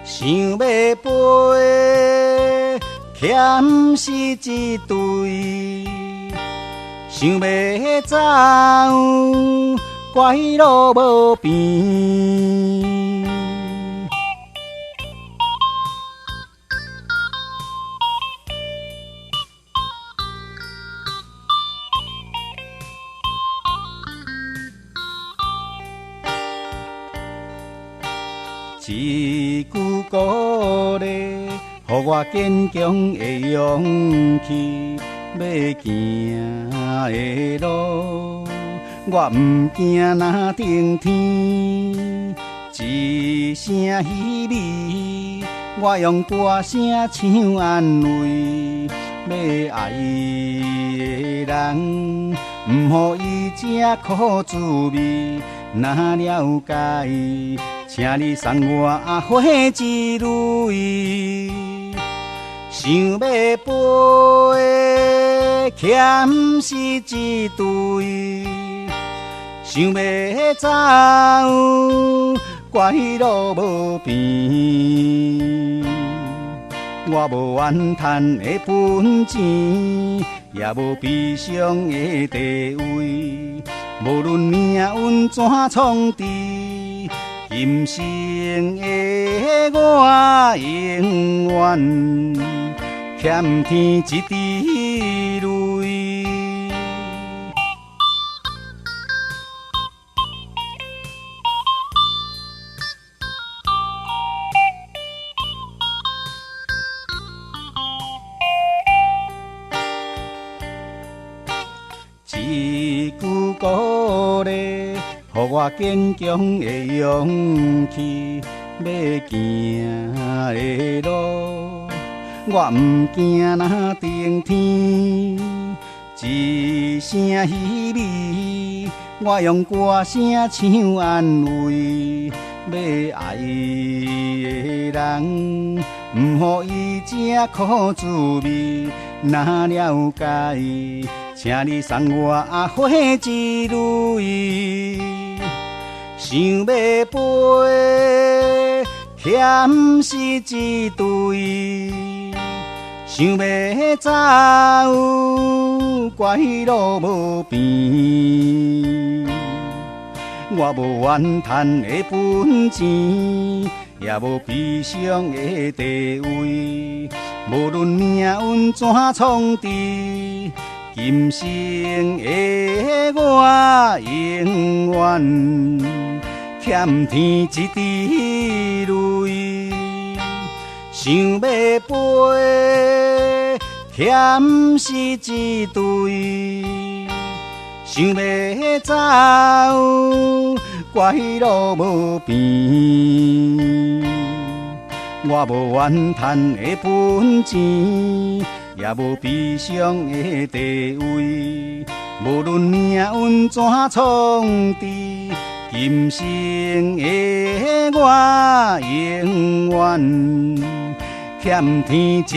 想要飞，欠是一对；想要走，怪路无边。一句鼓励，予我坚强的勇气，要行的路，我不惊那顶天。一声稀微，我用歌声唱安慰，要爱的人，不予伊这苦滋味。若了解，请你送我花一蕊。想要飞，欠是一对；想要走，怪路无边。我无怨叹的本钱，也无悲伤的地位。无论命运怎创治，今生的我永远欠天一滴泪。一句鼓励，予我坚强的勇气，要行的路，我不惊那顶天。一声稀微，我用歌声唱安慰，要爱的人，不予伊这苦滋味。若了解，请你送我花一蕊。想要飞，欠是一对；想要走，怪路无边。我无怨叹的本钱，也无悲伤的地位。无论命运怎创治，今生的我永远欠天一滴泪。想要飞，欠是一对；想要走，怪路无边。我无怨叹的本钱，也无悲伤的地位。无论命运怎创治，今生的我永远欠天一滴